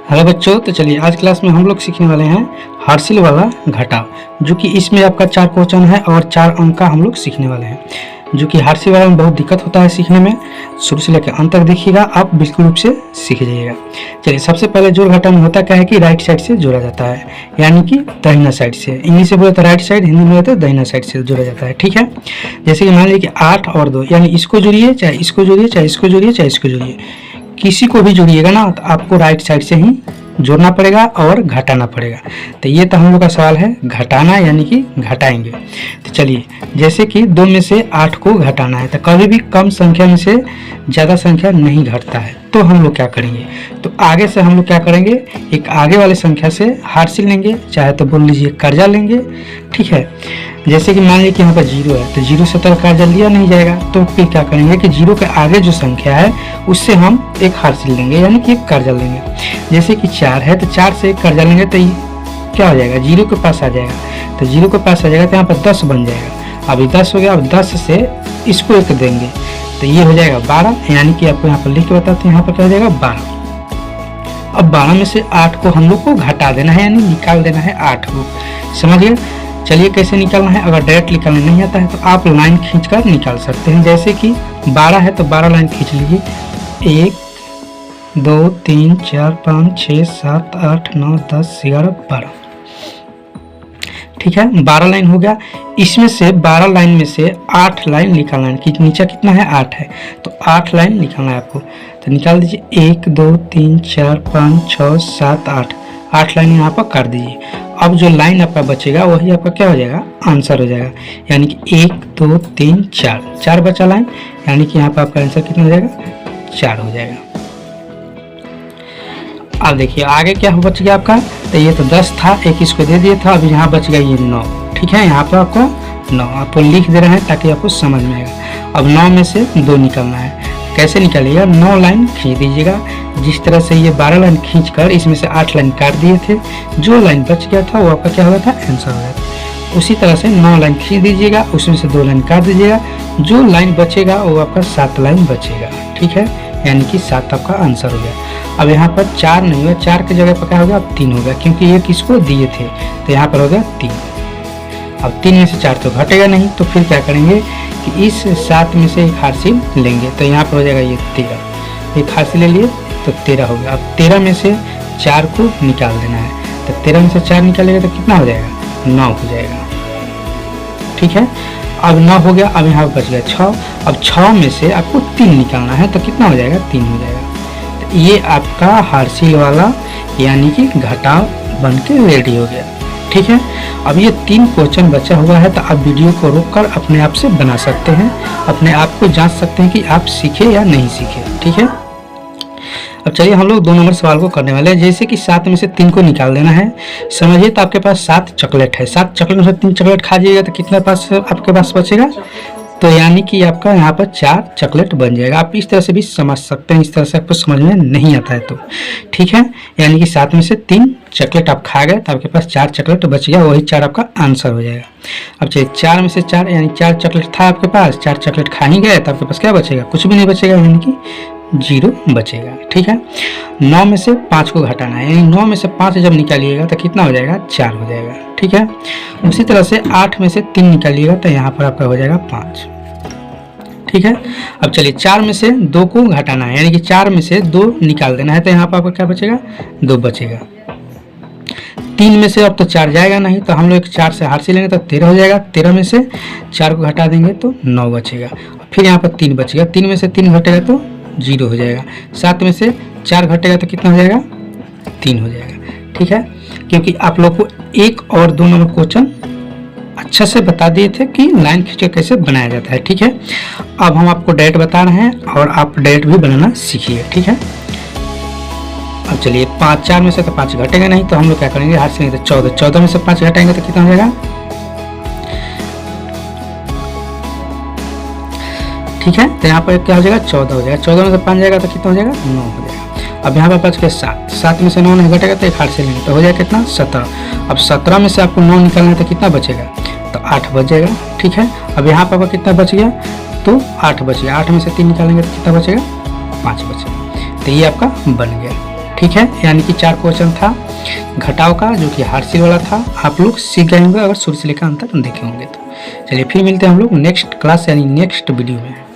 Hello बच्चों, तो चलिए आज क्लास में हम लोग सीखने वाले हैं हार्सिल वाला घटाव, जो कि इसमें आपका 4 क्वेश्चन है और 4 अंक का हम लोग सीखने वाले हैं, जो कि हार्सिल वाला में बहुत दिक्कत होता है सीखने में। शुरू से लेकर अंत तक देखिएगा, आप बिल्कुल रूप से सीख जाइएगा। चलिए सबसे पहले जोड़ घटाव में होता क्या है कि राइट साइड से जोड़ा जाता है, यानी कि दाहिना साइड से। इंग्लिश से बोले तो राइट साइड, हिंदी में बोले तो दाहिना साइड से जोड़ा जाता है। ठीक है, जैसे कि मान लीजिए कि 8 और 2, यानी इसको जोड़िए, चाहे इसको जोड़िए, चाहे इसको जोड़िए, चाहे इसको जोड़िए, किसी को भी जोड़िएगा ना तो आपको राइट साइड से ही जोड़ना पड़ेगा और घटाना पड़ेगा। तो ये तो हम लोग का सवाल है घटाना, यानी कि घटाएंगे। तो चलिए, जैसे कि 2 में से 8 को घटाना है, तो कभी भी कम संख्या में से ज़्यादा संख्या नहीं घटता है, तो हम लोग क्या करेंगे, तो आगे से हम लोग क्या करेंगे, एक आगे वाले संख्या से हार्सिल लेंगे, चाहे तो बोल लीजिए कर्जा लेंगे। ठीक है, जैसे कि मान लीजिए कि यहाँ पर 0 है, तो 0 से तो कर्जा लिया नहीं जाएगा, तो फिर क्या करेंगे कि 0 के आगे जो संख्या है उससे हम एक हार्सिल लेंगे, यानी कि एक कर्जा लेंगे। जैसे कि 4 है, तो 4 से एक कर्जा लेंगे, तो क्या हो जाएगा, 0 के पास आ जाएगा, तो 0 के पास आ जाएगा, तो यहाँ पर 10 बन जाएगा। अभी 10 हो गया, अब 10 से इसको एक देंगे, तो ये हो जाएगा 12, यानी कि आपको यहाँ पर लिख के बताते हैं, यहाँ पर क्या हो जाएगा 12। अब 12 में से 8 को हम लोग को घटा देना है, यानी निकाल देना है 8 को। समझिए, चलिए कैसे निकालना है। अगर डायरेक्ट निकालना नहीं आता है तो आप लाइन खींचकर निकाल सकते हैं। जैसे कि 12 है तो 12 लाइन खींच लीजिए, 1 2 3 4 5 6 7 8 9 10 11 12। ठीक है, 12 लाइन हो गया। इसमें से 12 लाइन में से 8 लाइन निकालना है, कि नीचे कितना है 8 है, तो 8 लाइन निकालना है आपको। तो निकाल दीजिए, 1 2 3 4 5 6 7 8, 8 लाइन यहाँ पर कर दीजिए। अब जो लाइन आपका बचेगा वही आपका क्या हो जाएगा, आंसर हो जाएगा, यानी कि 1 2 3 4, 4 बचा लाइन, यानी कि यहाँ पर आपका आंसर कितना हो जाएगा, 4 हो जाएगा। अब देखिए आगे क्या बच गया आपका, तो ये तो 10 था, एक इसको दे दिया था, अभी यहाँ बच गया ये 9। ठीक है, यहाँ पर आपको 9 आपको लिख दे रहे हैं ताकि आपको समझ में आएगा। अब 9 में से 2 निकलना है, कैसे निकालिएगा, 9 लाइन खींच दीजिएगा। जिस तरह से ये 12 लाइन खींचकर इसमें से 8 लाइन काट दिए थे, जो लाइन बच गया था वो आपका क्या हो गया था, आंसर हो गया था। उसी तरह से 9 लाइन खींच दीजिएगा, उसमें से 2 लाइन काट दीजिएगा, जो लाइन बचेगा वो आपका 7 लाइन बचेगा। ठीक है, यानी कि 7 आपका आंसर हो गया। अब यहाँ पर 4 नहीं हुआ, 4 की जगह पर क्या हो गया, अब 3 हो गया, क्योंकि एक इसको दिए थे, तो यहाँ पर हो गया 3। अब 3 में से 4 तो घटेगा नहीं, तो फिर क्या करेंगे कि इस 7 में से एक हार्सिल लेंगे, तो यहाँ पर हो जाएगा ये 13। एक हार्सिल ले लिए तो 13 हो गया। अब 13 में से 4 को निकाल देना है, तो 13 में से 4 निकालेगा तो कितना हो जाएगा, 9 हो जाएगा। ठीक है, अब 9 हो गया। अब यहाँ बच गया 6। अब 6 में से आपको 3 निकालना है, तो कितना हो जाएगा, 3 हो जाएगा। तो ये आपका हार्सिल वाला यानी कि घटाव बन के रेडी हो गया। ठीक है, अब ये 3 क्वेश्चन बचा हुआ है, तो आप वीडियो को रोककर अपने आप से बना सकते हैं, अपने आप को जांच सकते हैं कि आप सीखे या नहीं सीखे। ठीक है, अब चलिए हम लोग 2 नंबर सवाल को करने वाले हैं। जैसे कि 7 में से 3 को निकाल देना है। समझिए, तो आपके पास 7 चॉकलेट है, 7 चॉकलेट में से 3 चॉकलेट खा जाइएगा तो कितना पास आपके पास बचेगा, तो यानी कि आपका यहाँ पर 4 चॉकलेट बन जाएगा। आप इस तरह से भी समझ सकते हैं, इस तरह से आपको समझ में नहीं आता है तो। ठीक है, यानी कि 7 में से 3 चॉकलेट आप खा गए तो आपके पास 4 चॉकलेट बच गया, वही 4 आपका आंसर हो जाएगा। अब चलिए 4 में से 4, यानी 4 चॉकलेट था आपके पास, 4 चॉकलेट खा ही गए तो आपके पास क्या बचेगा, कुछ भी नहीं बचेगा, यानी कि 0 बचेगा। ठीक है, 9 में से 5 को घटाना है, यानी 9 में से 5 जब निकालिएगा तो कितना हो जाएगा, 4 हो जाएगा। ठीक है, उसी तरह से 8 में से 3 निकालिएगा तो यहाँ पर आपका हो जाएगा 5। ठीक है, अब चलिए 4 में से 2 को घटाना है, यानी कि 4 में से 2 निकाल देना है, तो यहाँ पर आपका क्या बचेगा, 2 बचेगा। 3 में से अब तो 4 जाएगा नहीं, तो हम लोग 4 से हार्सिल लेंगे तो 13 हो जाएगा। 13 में से 4 को घटा देंगे तो 9 बचेगा। फिर यहाँ पर 3 बचेगा, 3 में से 3 घटेगा तो 0 हो जाएगा। 7 में से 4 घटेगा तो कितना हो जाएगा, 3 हो जाएगा। ठीक है, क्योंकि आप लोग को 1 और 2 नंबर क्वेश्चन अच्छा से बता दिए थे कि लाइन खींच के कैसे बनाया जाता है। ठीक है, अब हम आपको डायरेक्ट बता रहे हैं और आप डायरेक्ट भी बनाना सीखिए। ठीक है, अब चलिए 5 4 में से तो 5 घटेगा नहीं, तो हम लोग क्या करेंगे, हार्सिल तो 14, 14 में से 5 घटाएंगे तो कितना हो जाएगा। ठीक है, तो यहाँ पर क्या हो जाएगा, 14 हो जाएगा। 14 में से 5 जाएगा तो कितना हो जाएगा, 9 हो जाएगा। अब यहाँ पर बच गया 7, 7 में से 9 नहीं घटेगा तो एक हार्सिल लेंगे, तो हो जाएगा कितना, 17। अब 17 में से आपको 9 निकालना है तो कितना बचेगा, तो 8 बच जाएगा। ठीक है, अब यहाँ पर कितना बच गया, तो 8 बच गया। 8 में से 3 निकालेंगे तो कितना बचेगा, 5 बचेगा। तो ये आपका बन गया। ठीक है, यानी कि 4 क्वेश्चन था घटाव का जो कि हार्सिल वाला था। आप लोग सीख गए होंगे अगर शुरू से लेकर अंत तक देखे होंगे तो। चलिए फिर मिलते हैं हम लोग नेक्स्ट क्लास यानी नेक्स्ट वीडियो में।